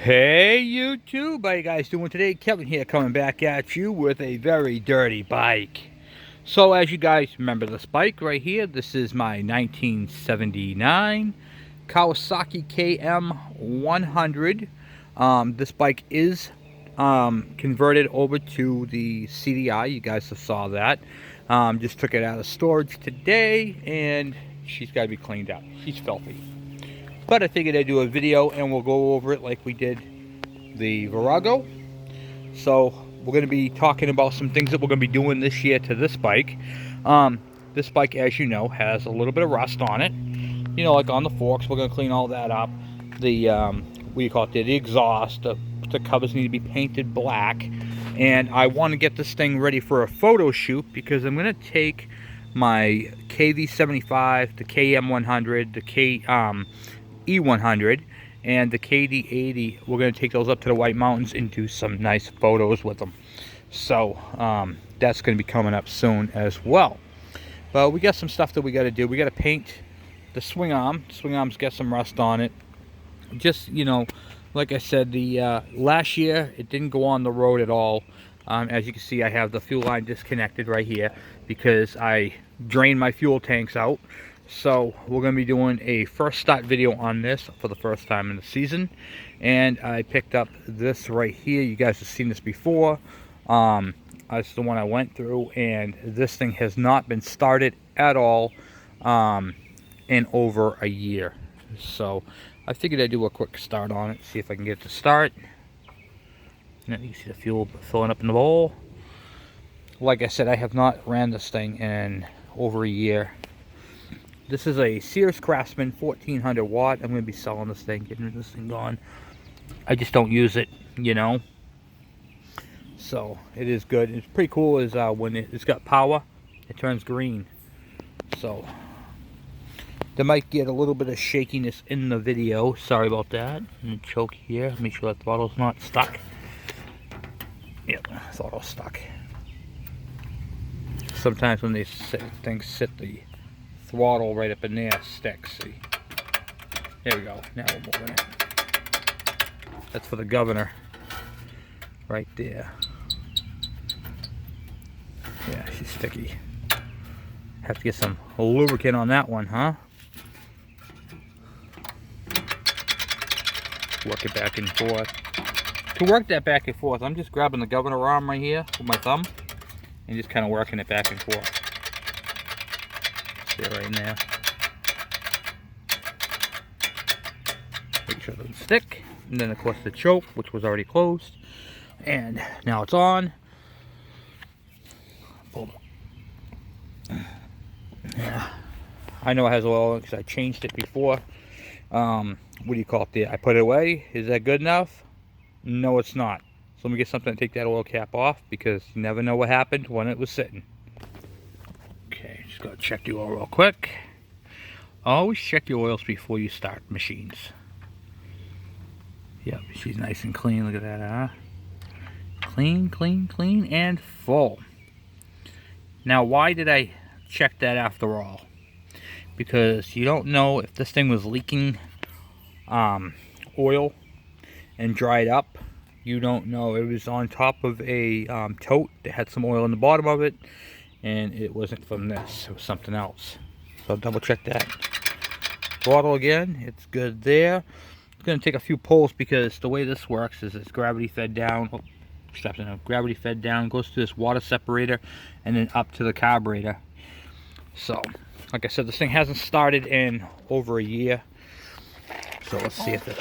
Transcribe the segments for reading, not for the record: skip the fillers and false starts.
Hey YouTube, how you guys doing today? Kevin here, coming back at you with a very dirty bike. So as you guys remember this bike right here, this is my 1979 Kawasaki KM100. This bike is converted over to the CDI. You guys have saw that. Just took it out of storage today and she's got to be cleaned up. She's filthy. But I figured I'd do a video and we'll go over it like we did the Virago. So we're going to be talking about some things that we're going to be doing this year to this bike. This bike, as you know, has a little bit of rust on it. You know, like on the forks, we're going to clean all that up. The, what do you call it, the exhaust, the covers need to be painted black. And I want to get this thing ready for a photo shoot because I'm going to take my KV75, the KM100, the E100 and the KD80. We're going to take those up to the White Mountains and do some nice photos with them. So that's going to be coming up soon as well. But we got some stuff that we got to do. We got to paint the swing arm. The swing arm's got some rust on it. Just, you know, like I said, the last year it didn't go on the road at all. As you can see, I have the fuel line disconnected right here because I drained my fuel tanks out. So we're going to be doing a first start video on this for the first time in the season. And I picked up this right here. You guys have seen this before. That's the one I went through, and this thing has not been started at all in over a year. So I figured I'd do a quick start on it, see if I can get it to start. You can see the fuel filling up in the bowl. Like I said, I have not ran this thing in over a year. This is a Sears Craftsman 1400 watt. I'm going to be selling this thing, getting this thing going. I just don't use it, you know. So it is good. It's pretty cool is when it's got power, it turns green. So there might get a little bit of shakiness in the video. Sorry about that. And choke here. Make sure that throttle's not stuck. Yep, throttle's stuck. Sometimes when these things sit, the throttle right up in there sticks. See, there we go. Now we're moving it. That's for the governor right there. Yeah, she's sticky. Have to get some lubricant on that one, huh? Work it back and forth. To work that back and forth, I'm just grabbing the governor arm right here with my thumb and just kind of working it back and forth. There right now. Make sure it doesn't stick. And then of course the choke, which was already closed. And now it's on. Boom. Yeah. I know it has oil because I changed it before. What do you call it there? I put it away. Is that good enough? No, it's not. So let me get something to take that oil cap off because you never know what happened when it was sitting. Okay, just gotta check the oil real quick. Always check your oils before you start machines. Yep, she's nice and clean. Look at that, huh? Clean, clean, clean, and full. Now, why did I check that after all? Because you don't know if this thing was leaking oil and dried up. You don't know. It was on top of a tote that had some oil in the bottom of it. And it wasn't from this, it was something else. So double check that. Throttle again, it's good there. It's going to take a few pulls because the way this works is it's gravity fed down. Oh, straps in, gravity fed down, goes to this water separator, and then up to the carburetor. So, like I said, this thing hasn't started in over a year. So let's see if it.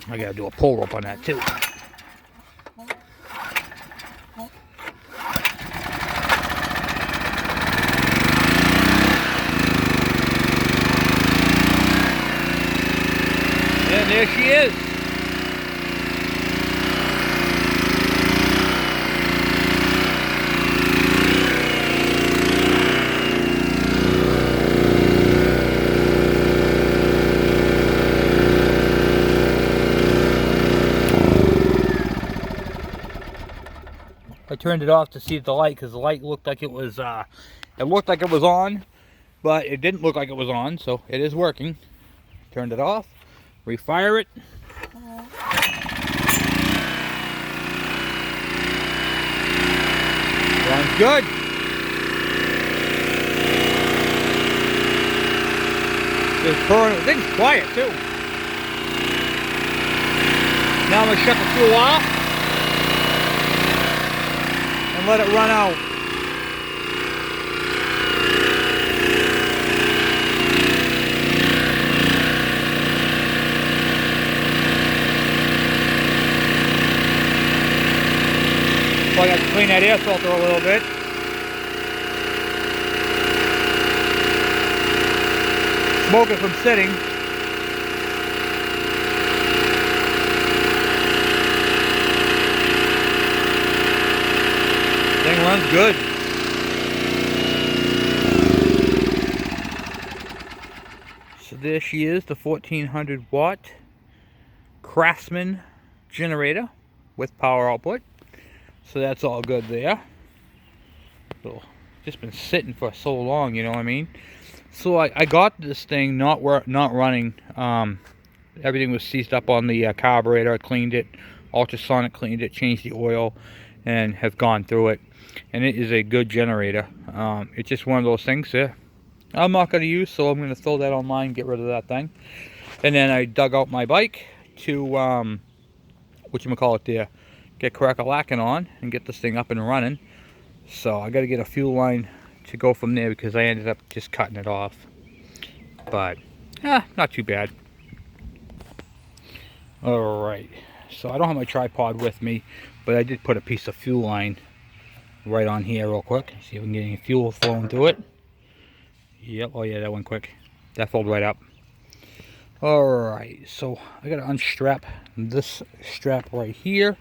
I got to do a pull rope on that too. And there she is. I turned it off to see the light because the light looked like it was on, but it didn't look like it was on, so it is working. Turned it off, refire it. Runs good. It's purring. The thing's quiet too. Now I'm going to shut the fuel off and let it run out. So I got to clean that air filter a little bit. Smoke it from sitting. Thing runs good. So there she is, the 1400 watt Craftsman generator with power output. So that's all good there. So just been sitting for so long, you know what I mean? So I got this thing not running. Everything was seized up on the carburetor. I cleaned it, ultrasonic cleaned it, changed the oil, and have gone through it. And it is a good generator. It's just one of those things there. I'm not going to use, so I'm going to throw that online and get rid of that thing. And then I dug out my bike to, whatchamacallit there, get crack-a-lacking on and get this thing up and running. So I got to get a fuel line to go from there because I ended up just cutting it off. But, not too bad. Alright, so I don't have my tripod with me, but I did put a piece of fuel line right on here real quick. See if we can get any fuel flowing through it. Yep, oh yeah, that went quick. That folded right up. Alright, so I gotta unstrap this strap right here.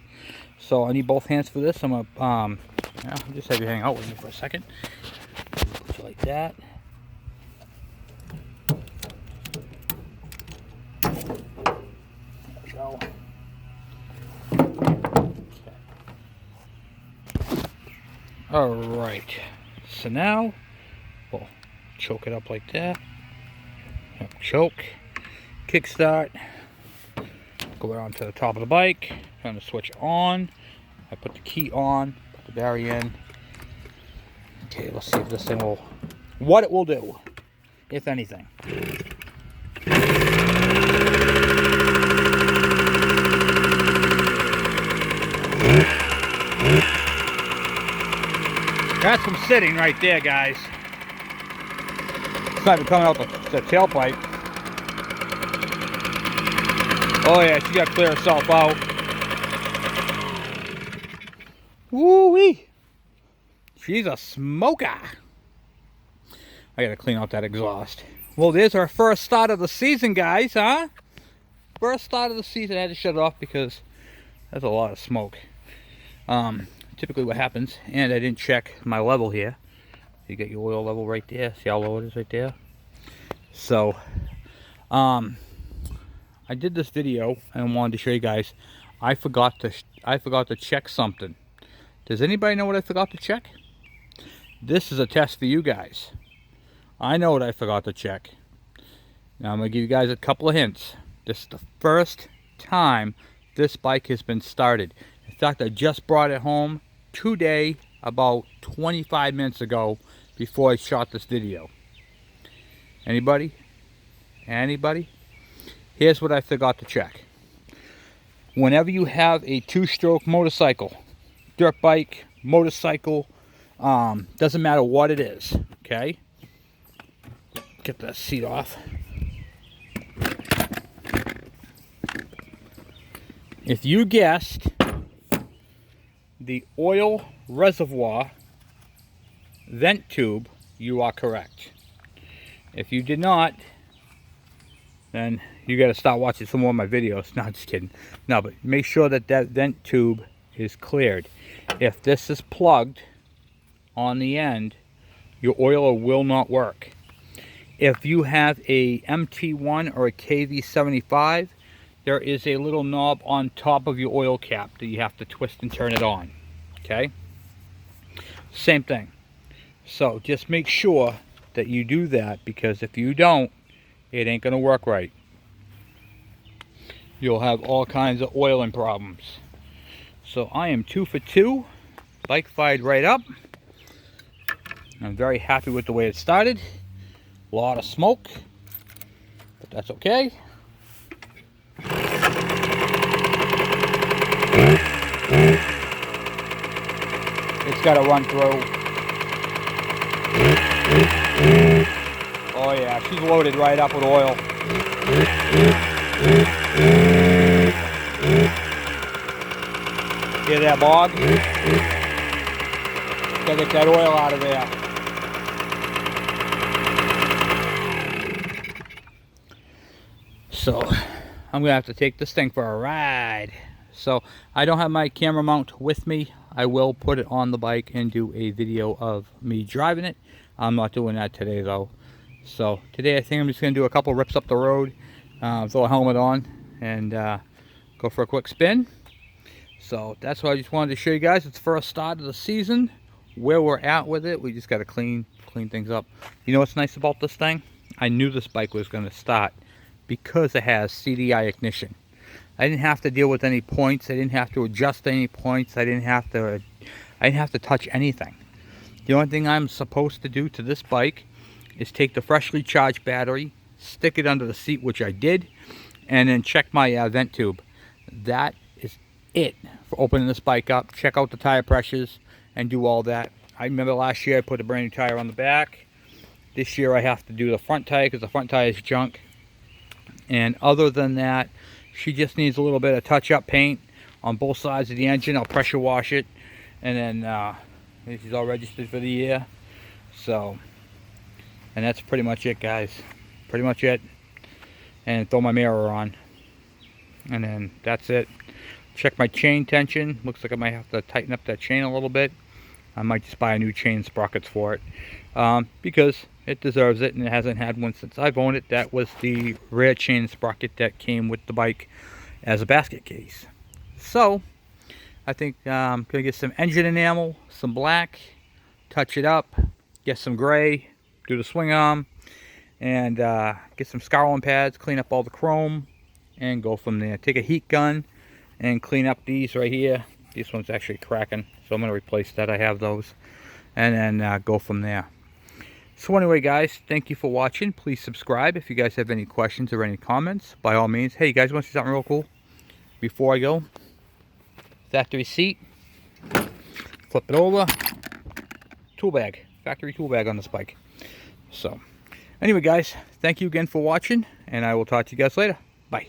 So I need both hands for this. I'm gonna I'll just have you hang out with me for a second. Put you like that. There we go. Alright, so now we'll choke it up like that. Choke, kickstart, go around to the top of the bike, turn the switch on. I put the key on, put the battery in. Okay, let's see if this thing will, what it will do, if anything. That's some sitting right there, guys. It's not even coming out the tailpipe. Oh yeah, she got to clear herself out. Woo-wee! She's a smoker. I gotta clean out that exhaust. Well, there's our first start of the season, guys, huh? First start of the season. I had to shut it off because that's a lot of smoke. Typically what happens, and I didn't check my level here. You get your oil level right there. See how low it is right there? So, I did this video and I wanted to show you guys. I forgot to check something. Does anybody know what I forgot to check? This is a test for you guys. I know what I forgot to check. Now I'm going to give you guys a couple of hints. This is the first time this bike has been started. In fact, I just brought it home today about 25 minutes ago before I shot this video. Anybody? Anybody? Here's what I forgot to check. Whenever you have a two-stroke motorcycle, dirt bike, motorcycle, doesn't matter what it is, okay? Get that seat off. If you guessed the oil reservoir vent tube, you are correct. If you did not, then you got to start watching some more of my videos. No, just kidding. No, but make sure that that vent tube is cleared. If this is plugged on the end, your oiler will not work. If you have a MT1 or a KV75, there is a little knob on top of your oil cap that you have to twist and turn it on. Okay? Same thing. So just make sure that you do that, because if you don't, it ain't going to work right. You'll have all kinds of oiling problems. So I am 2 for 2. Bike fired right up. I'm very happy with the way it started. A lot of smoke, but that's okay. It's got to run through. Oh yeah, she's loaded right up with oil. Hear that bog? Gotta get that oil out of there. So I'm gonna have to take this thing for a ride. So I don't have my camera mount with me. I will put it on the bike and do a video of me driving it. I'm not doing that today though. So today I think I'm just gonna do a couple rips up the road, throw a helmet on, and go for a quick spin. So that's what I just wanted to show you guys. It's the first start of the season, where we're at with it. We just got to clean things up. You know what's nice about this thing? I knew this bike was going to start because it has CDI ignition. I didn't have to deal with any points. I didn't have to adjust any points. I didn't have to touch anything. The only thing I'm supposed to do to this bike is take the freshly charged battery, stick it under the seat, which I did, and then check my vent tube. That is it for opening this bike up. Check out the tire pressures and do all that. I remember last year I put a brand new tire on the back. This year I have to do the front tire because the front tire is junk. And other than that, she just needs a little bit of touch-up paint on both sides of the engine. I'll pressure wash it, and then she's all registered for the year. So, and that's pretty much it, guys. Pretty much it. And throw my mirror on, and then that's it. Check my chain tension. Looks like I might have to tighten up that chain a little bit. I might just buy a new chain sprockets for it, because it deserves it, and it hasn't had one since I've owned it. That was the rare chain sprocket that came with the bike as a basket case. So I think I'm gonna get some engine enamel, some black, touch it up, get some gray, do the swing arm, and get some scouring pads, clean up all the chrome, and go from there. Take a heat gun and clean up these right here. This one's actually cracking, so I'm going to replace that. I have those. And then go from there. So anyway, guys, thank you for watching. Please subscribe if you guys have any questions or any comments. By all means. Hey, you guys want to see something real cool? Before I go, factory seat. Flip it over. Tool bag. Factory tool bag on this bike. So, anyway, guys, thank you again for watching, and I will talk to you guys later. Bye.